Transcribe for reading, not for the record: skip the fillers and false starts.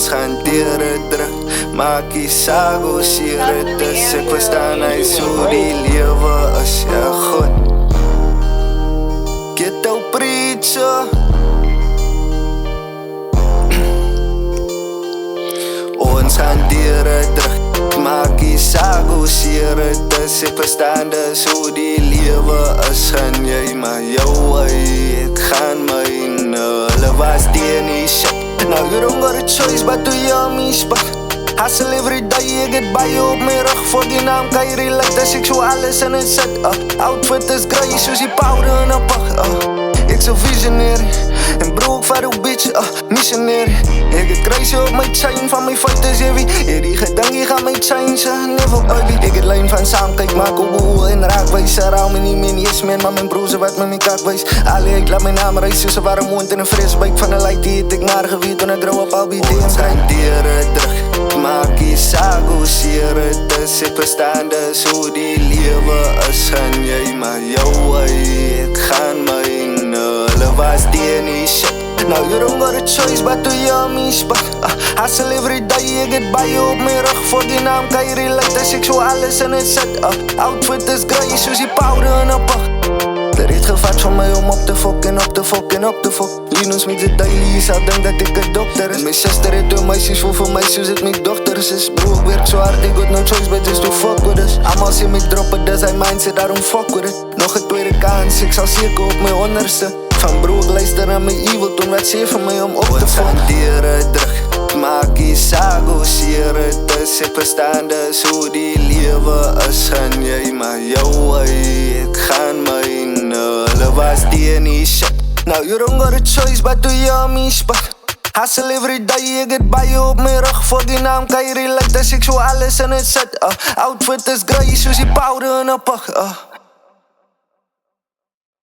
Ons gaan deur het druk, maak die saak hoe seer het is. Ek verstaan hy so die lewe is, ja goed. Ghetto preacher. Ons gaan deur het druk, maak die saak hoe seer het is. Ek verstaan dis hoe die lewe is. Gaan jy maar jou way, ek gaan myne. Hulle was die in die shit. Now you don't got a choice but to hear me spot. Hustle every day, ek het baie op my rug. Voor die naam kan jy relate as ek so alles in het sit. Outfit is grey soos die powder in a pak. Ek so visionary, en bro ek vat die bitch, missionary. Ek het crazy op my chain van my fighters heavy. Die gedingie gaan my change, never ugly. Ek het lijn van saam, kyk maak op oe en raakwijs. Raam my nie meer yes man, maar my broers wat my kak wijs. Allee ek laat my naam reis soos een warm mond en een fris buik van een light. Die het ek maar geweet, when ek grow up I'll be damn. Ons gaan deur het druk, maak die saak hoe seer het is. Ek verstaan dis hoe die lewe is. Gaan jy maar jou way, ek gaan myne. Hulle was die in die shit. Now you don't got a choice but to hear me spot. Hustle every day, ek het baie op my rug. Voor die naam kan jy relate as ek so alles in het sit. Outfit is grey soos die powder in a pak. Er het gevat van my om op te fok en op te fok en op te fok. Linus met die daily, jy sal denk dat ek een dokter is. En my sister het twee meisjes, voel vir my soos het my dochters is. Bro, ek werk so hard, ek got no choice but just to fuck with us. Almal sê my drop it, dis hy mindset, daarom fuck with it. Nog een tweede kans, ek sal seker op my onderste. Van bro, ek luister aan my evil, toen wat sê vir my om op te fok. Ons gaan deur het druk, maak die saak hoe seer het is. Ek verstaan dis hoe die lewe is. Gaan jy maar jou way, ek gaan myne. Hulle was die in die shit. Now you don't got a choice but to hear me spot. Hustle every day, ek het baie op my rug. Voor die naam kan jy relate as ek so alles in het sit. Outfit is grey soos die powder in a pak.